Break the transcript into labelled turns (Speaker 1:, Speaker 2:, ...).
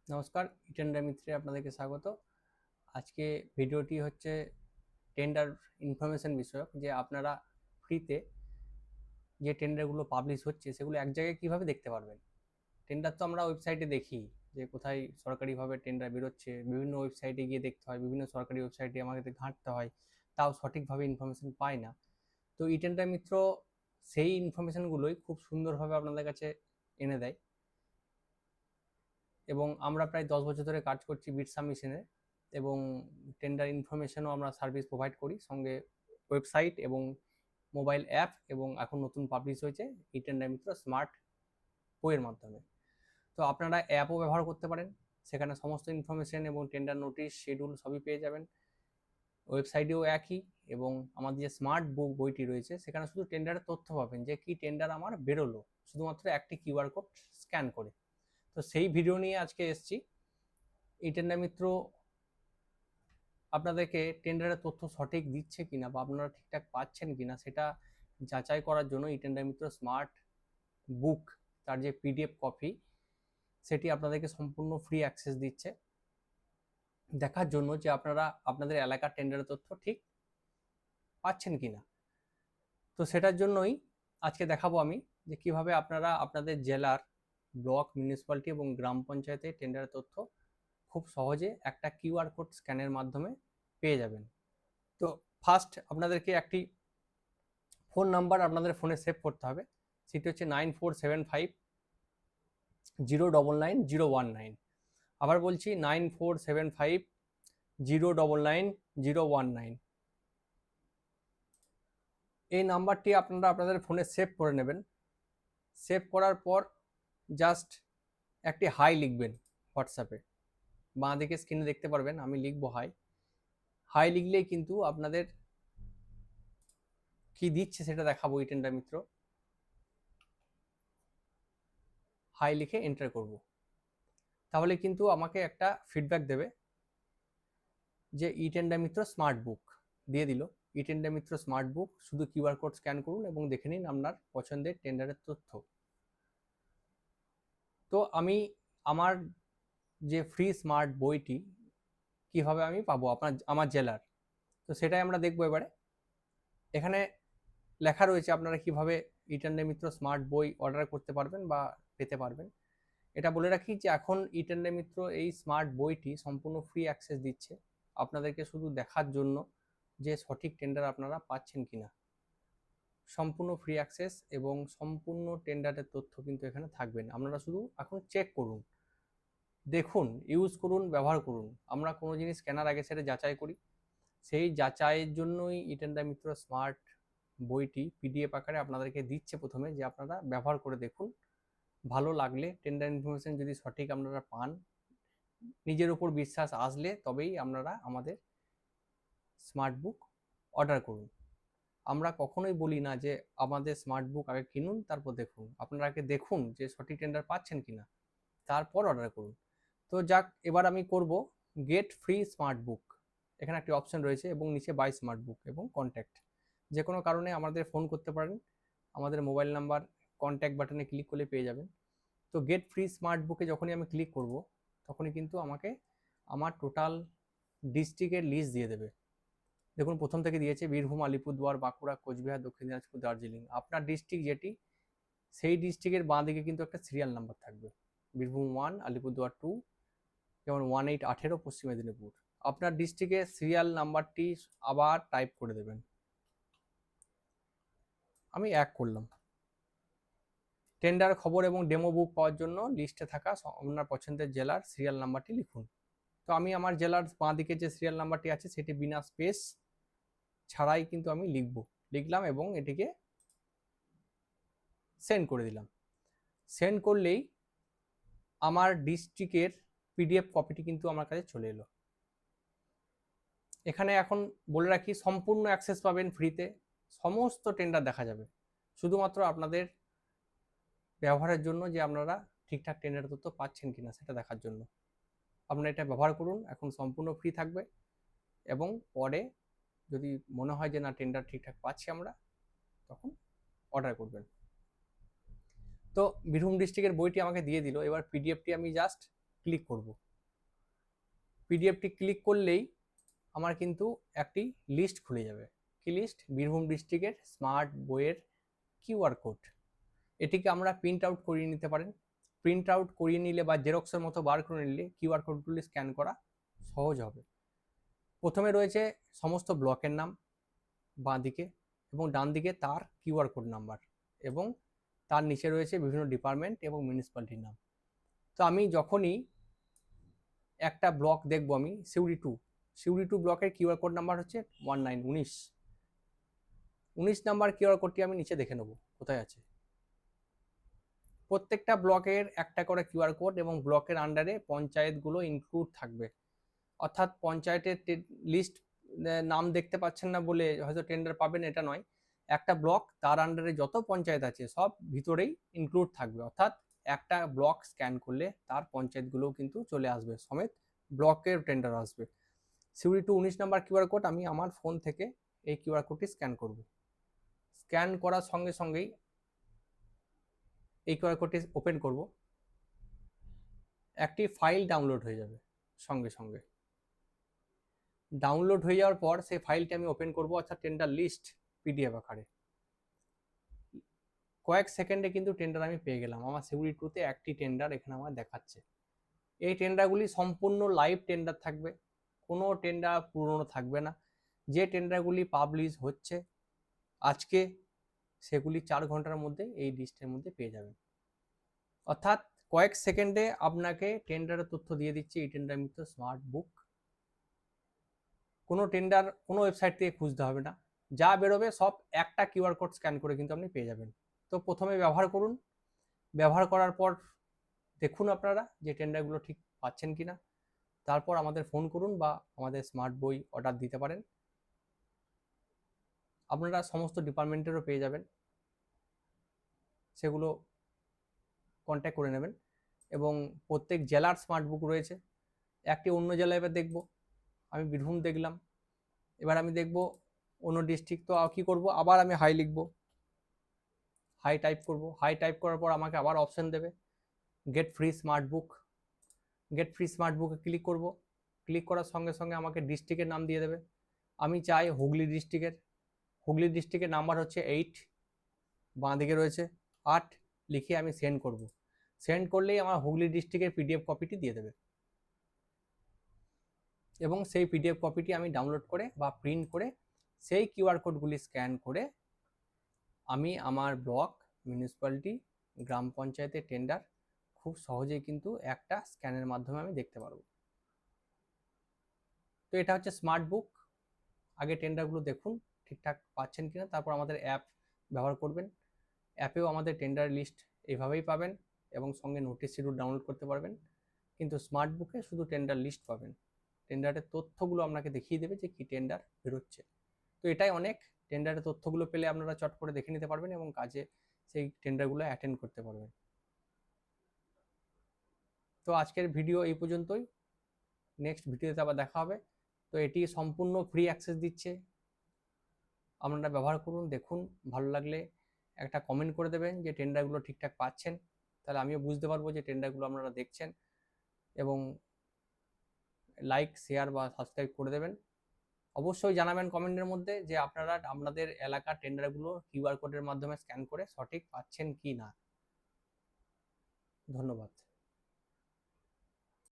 Speaker 1: নমস্কার, টেন্ডার মিত্রে আপনাদেরকে স্বাগত। আজকে ভিডিওটি হচ্ছে টেন্ডার ইনফরমেশন বিষয়ক, যে আপনারা ফ্রিতে যে টেন্ডারগুলো পাবলিশ হচ্ছে সেগুলো এক জায়গায় কিভাবে দেখতে পারবেন। টেন্ডার তো আমরা ওয়েবসাইটে দেখি যে কোথায় সরকারিভাবে টেন্ডার বেরোচ্ছে, বিভিন্ন ওয়েবসাইটে গিয়ে দেখতে হয়, বিভিন্ন সরকারি ওয়েবসাইটে আমাদের ঘাঁটতে হয়, তাও সঠিকভাবে ইনফরমেশন পাই না। তো ই টেন্ডার মিত্র সেই ইনফরমেশনগুলোই খুব সুন্দরভাবে আপনাদের কাছে এনে দেয়, এবং আমরা প্রায় 10 বছর ধরে কাজ করছি বিট সাবমিশনে, এবং টেন্ডার ইনফরমেশনও আমরা সার্ভিস প্রোভাইড করি, সঙ্গে ওয়েবসাইট এবং মোবাইল অ্যাপ, এবং এখন নতুন পাবলিশ হয়েছে ই টেন্ডার মিত্র স্মার্ট বইয়ের মাধ্যমে। তো আপনারা অ্যাপও ব্যবহার করতে পারেন, সেখানে সমস্ত ইনফরমেশন এবং টেন্ডার নোটিশ শিডিউল সবই পেয়ে যাবেন। ওয়েবসাইটেও একই, এবং আমাদের যে স্মার্ট বুক বইটি রয়েছে সেখানে শুধু টেন্ডারের তথ্য পাবেন, যে কি টেন্ডার আমার বেরোলো, শুধুমাত্র একটি কিউআর কোড স্ক্যান করে। তো সেই ভিডিও নিয়ে আজকে এসেছি। ই টেন্ডার মিত্র আপনাদেরকে টেন্ডারের তথ্য সঠিক দিচ্ছে কিনা বা আপনারা ঠিকঠাক পাচ্ছেন কিনা সেটা যাচাই করার জন্য ই টেন্ডার মিত্র স্মার্ট বুক, তার যে পিডিএফ কপি, সেটি আপনাদেরকে সম্পূর্ণ ফ্রি অ্যাক্সেস দিচ্ছে, দেখার জন্য যে আপনারা আপনাদের এলাকার টেন্ডারের তথ্য ঠিক পাচ্ছেন কিনা। তো সেটার জন্যই আজকে দেখাবো আমি যে কিভাবে আপনারা আপনাদের জেলার ব্লক, মিউনিসিপ্যালিটি এবং গ্রাম পঞ্চায়েতে টেন্ডারের তথ্য খুব সহজে একটা কিউআর কোড স্ক্যানের মাধ্যমে পেয়ে যাবেন। তো ফার্স্ট আপনাদেরকে একটি ফোন নাম্বার আপনাদের ফোনে সেভ করতে হবে, সেটি হচ্ছে 9475 099 019। আবার বলছি 9475 099 019। এই নাম্বারটি আপনারা আপনাদের ফোনে সেভ করে নেবেন। সেভ করার পর জাস্ট একটি হাই লিখবেন হোয়াটসঅ্যাপে, বাঁ দিকে স্ক্রিনে দেখতে পারবেন আমি লিখবো হাই। হাই লিখলেই কিন্তু আপনাদের কি দিচ্ছে সেটা দেখাবো ই টেন্ডার মিত্র। হাই লিখে এন্টার করব, তাহলে কিন্তু আমাকে একটা ফিডব্যাক দেবে যে ই টেন্ডার মিত্র স্মার্ট বুক দিয়ে দিল। ই টেন্ডার মিত্র স্মার্ট বুক, শুধু কিউআর কোড স্ক্যান করুন এবং দেখে নিন আপনার পছন্দের টেন্ডারের তথ্য। তো আমি আমার যে ফ্রি স্মার্ট বইটি কিভাবে আমি পাবো আমার জেলার, তো সেটাই আমরা দেখবো এবারে। এখানে লেখা রয়েছে আপনারা কিভাবে ই টেন্ডার মিত্র স্মার্ট বই অর্ডার করতে পারবেন বা পেতে পারবেন। এটা বলে রাখি যে এখন ই টেন্ডার মিত্র এই স্মার্ট বইটি সম্পূর্ণ ফ্রি অ্যাক্সেস দিচ্ছে আপনাদেরকে, শুধু দেখার জন্য যে সঠিক টেন্ডার আপনারা পাচ্ছেন কিনা। সম্পূর্ণ ফ্রি অ্যাক্সেস এবং সম্পূর্ণ টেন্ডারের তথ্য কিন্তু এখানে থাকবেন। আপনারা শুধু এখন চেক করুন, দেখুন, ইউজ করুন, ব্যবহার করুন। আমরা কোনো জিনিস কেনার আগে সেটা যাচাই করি, সেই যাচাইয়ের জন্যই ই টেন্ডার মিত্র স্মার্ট বইটি পিডিএফ আকারে আপনাদেরকে দিচ্ছে প্রথমে, যে আপনারা ব্যবহার করে দেখুন। ভালো লাগলে, টেন্ডার ইনফরমেশন যদি সঠিক আপনারা পান, নিজের উপর বিশ্বাস আসলে তবেই আপনারা আমাদের স্মার্ট বুক অর্ডার করুন। আমরা কখনোই বলি না যে আমাদের স্মার্ট বুক আগে কিনুন তারপর দেখুন। আপনারা আগে দেখুন যে সঠিক টেন্ডার পাচ্ছেন কিনা, তারপর অর্ডার করুন। তো যাক, এবার আমি করব গেট ফ্রি স্মার্ট বুক। এখানে একটি অপশন রয়েছে এবং নিচে বাই স্মার্ট বুক এবং কন্ট্যাক্ট। যে কোনো কারণে আমাদের ফোন করতে পারেন, আমাদের মোবাইল নাম্বার কন্ট্যাক্ট বাটনে ক্লিক করলে পেয়ে যাবেন। তো গেট ফ্রি স্মার্ট বুকে যখনই আমি ক্লিক করব, তখনই কিন্তু আমাকে আমার টোটাল ডিস্ট্রিক্টের লিস্ট দিয়ে দেবে। দেখুন প্রথম থেকে দিয়েছে বীরভূম, আলিপুরদুয়ার, বাঁকুড়া, কোচবিহার, দক্ষিণ দিনাজপুর, দার্জিলিং। আপনার ডিস্ট্রিক্ট যেটি, সেই ডিস্ট্রিক্টের বাঁ দিকে কিন্তু একটা সিরিয়াল নাম্বার থাকবে, বীরভূম 1, আলিপুরদুয়ার 2, যেমন 1818 পশ্চিম মেদিনীপুর। আপনার ডিস্ট্রিক্টের সিরিয়াল নাম্বারটি আবার টাইপ করে দেবেন। আমি 1 করলাম। টেন্ডার খবর এবং ডেমো বুক পাওয়ার জন্য লিস্টে থাকা আপনার পছন্দের জেলার সিরিয়াল নাম্বারটি লিখুন। তো আমি আমার জেলার বাঁ দিকে যে সিরিয়াল নাম্বারটি আছে সেটি বিনা স্পেস ছাড়াই কিন্তু আমি লিখলাম এবং এটিকে সেন্ড করে দিলাম। সেন্ড করলেই আমার ডিস্ট্রিক্টের পিডিএফ কপিটি কিন্তু আমার কাছে চলে এলো। এখানে এখন বলে রাখি সম্পূর্ণ অ্যাক্সেস পাবেন ফ্রিতে, সমস্ত টেন্ডার দেখা যাবে, শুধুমাত্র আপনাদের ব্যবহারের জন্য, যে আপনারা ঠিকঠাক টেন্ডার তথ্য পাচ্ছেন কিনা সেটা দেখার জন্য। আপনারা এটা ব্যবহার করুন, এখন সম্পূর্ণ ফ্রি থাকবে, এবং পরে যদি মনে হয় যে না টেন্ডার ঠিকঠাক পাচ্ছি আমরা, তখন অর্ডার করবেন। তো বীরভূম ডিস্ট্রিক্টের বইটি আমাকে দিয়ে দিল, এবার পিডিএফটি আমি জাস্ট ক্লিক করব। পিডিএফটি ক্লিক করলেই আমার কিন্তু একটি লিস্ট খুলে যাবে। কি লিস্ট? বীরভূম ডিস্ট্রিক্টের স্মার্ট বইয়ের কিউআর কোড। এটিকে আমরা প্রিন্ট আউট করিয়ে নিতে পারেন। প্রিন্ট আউট করিয়ে নিলে বা জেরক্সের মতো বার করে নিলে কিউআর কোডগুলি স্ক্যান করা সহজ হবে। প্রথমে রয়েছে সমস্ত ব্লকের নাম বাঁ দিকে, এবং ডান দিকে তার কিউআর কোড নাম্বার, এবং তার নিচে রয়েছে বিভিন্ন ডিপার্টমেন্ট এবং মিউনিসিপ্যালিটির নাম। তো আমি যখনই একটা ব্লক দেখব, আমি সিউড়ি টু ব্লকের কিউআর কোড নাম্বার হচ্ছে 19 নাম্বার কিউআর কোডটি আমি নিচে দেখে নেব কোথায় আছে। প্রত্যেকটা ব্লকের একটা করে কিউআর কোড, এবং ব্লকের আন্ডারে পঞ্চায়েতগুলো ইনক্লুড থাকবে। অর্থাৎ পঞ্চায়েতের লিস্ট নাম দেখতে পাচ্ছেন না বলে হয়তো টেন্ডার পাবেন এটা নয়, একটা ব্লক তার আন্ডারে যত পঞ্চায়েত আছে সব ভিতরেই ইনক্লুড থাকবে। অর্থাৎ একটা ব্লক স্ক্যান করলে তার পঞ্চায়েতগুলোও কিন্তু চলে আসবে, সমেত ব্লকের টেন্ডার আসবে। Suri to 19 number QR code আমি আমার ফোন থেকে এই কিউআর কোডটি স্ক্যান করব। স্ক্যান করার সঙ্গে সঙ্গেই এই কিউআর কোডটি ওপেন করব, একটি ফাইল ডাউনলোড হয়ে যাবে সঙ্গে সঙ্গে। ডাউনলোড হয়ে যাওয়ার পর সেই ফাইলটি আমি ওপেন করব, অর্থাৎ টেন্ডার লিস্ট পিডিএফ আকারে। কয়েক সেকেন্ডে কিন্তু টেন্ডার আমি পেয়ে গেলাম। আমার সিউড়ি টুতে একটি টেন্ডার এখানে আমার দেখাচ্ছে। এই টেন্ডারগুলি সম্পূর্ণ লাইভ টেন্ডার থাকবে, কোনো টেন্ডার পুরনো থাকবে না। যে টেন্ডারগুলি পাবলিশ হচ্ছে আজকে, সেগুলি 4 ঘন্টার মধ্যে এই লিস্টের মধ্যে পেয়ে যাবেন। অর্থাৎ কয়েক সেকেন্ডে আপনাকে টেন্ডারের তথ্য দিয়ে দিচ্ছে এই টেন্ডার মিত্র স্মার্ট বুক। কোনো টেন্ডার কোনো ওয়েবসাইট থেকে খুঁজতে হবে না, যা বেরোবে সব একটা কিউআর কোড স্ক্যান করে কিন্তু আপনি পেয়ে যাবেন। তো প্রথমে ব্যবহার করুন, ব্যবহার করার পর দেখুন আপনারা যে টেন্ডারগুলো ঠিক পাচ্ছেন কিনা, তারপর আমাদের ফোন করুন বা আমাদের স্মার্ট বই অর্ডার দিতে পারেন। আপনারা সমস্ত ডিপার্টমেন্টেরও পেয়ে যাবেন, সেগুলো কন্ট্যাক্ট করে নেবেন। এবং প্রত্যেক জেলার স্মার্ট বুক রয়েছে। একটি অন্য জেলায় এবার দেখব, আমি বীরভূম দেখলাম, এবার আমি দেখব অন্য ডিস্ট্রিক্ট। তো কী করব, আবার আমি হাই লিখব, হাই টাইপ করব। হাই টাইপ করার পর আমাকে আবার অপশন দেবে গেট ফ্রি স্মার্ট বুক। গেট ফ্রি স্মার্ট বুকে ক্লিক করব। ক্লিক করার সঙ্গে সঙ্গে আমাকে ডিস্ট্রিক্টের নাম দিয়ে দেবে। আমি চাই হুগলি ডিস্ট্রিক্টের। হুগলি ডিস্ট্রিক্টের নাম্বার হচ্ছে 8, বাঁ দিকে রয়েছে 8, লিখে আমি সেন্ড করব। সেন্ড করলেই আমার হুগলি ডিস্ট্রিক্টের পিডিএফ কপিটি দিয়ে দেবে, এবং সেই পিডিএফ কপিটি আমি ডাউনলোড করে বা প্রিন্ট করে সেই কিউআর কোডগুলি স্ক্যান করে আমি আমার ব্লক, মিউনিসিপ্যালিটি, গ্রাম পঞ্চায়েতের টেন্ডার খুব সহজেই কিন্তু একটা স্ক্যানের মাধ্যমে আমি দেখতে পারবো। তো এটা হচ্ছে স্মার্ট বুক। আগে টেন্ডারগুলো দেখুন ঠিকঠাক পাচ্ছেন কিনা, তারপর আমাদের অ্যাপ ব্যবহার করবেন। অ্যাপেও আমাদের টেন্ডার লিস্ট এইভাবেই পাবেন, এবং সঙ্গে নোটিশ শিডিউল ডাউনলোড করতে পারবেন। কিন্তু স্মার্ট বুকে শুধু টেন্ডার লিস্ট পাবেন, টেন্ডারের তথ্যগুলো আপনাকে দেখিয়ে দেবে যে কী টেন্ডার বেরোচ্ছে। তো এটাই অনেক, টেন্ডারের তথ্যগুলো পেলে আপনারা চট করে দেখে নিতে পারবেন এবং কাজে সেই টেন্ডারগুলো অ্যাটেন্ড করতে পারবেন। তো আজকের ভিডিও এই পর্যন্তই, নেক্সট ভিডিওতে আবার দেখা হবে। তো এটি সম্পূর্ণ ফ্রি অ্যাক্সেস দিচ্ছে, আপনারা ব্যবহার করুন, দেখুন, ভালো লাগলে একটা কমেন্ট করে দেবেন যে টেন্ডারগুলো ঠিকঠাক পাচ্ছেন, তাহলে আমিও বুঝতে পারবো যে টেন্ডারগুলো আপনারা দেখছেন, এবং লাইক, শেয়ার বা সাবস্ক্রাইব করে দেবেন। অবশ্যই জানাবেন কমেন্টের মধ্যে যে আপনারা আপনাদের এলাকার টেন্ডারগুলো কিউআর কোডের মাধ্যমে স্ক্যান করে সঠিক পাচ্ছেন কি না। ধন্যবাদ।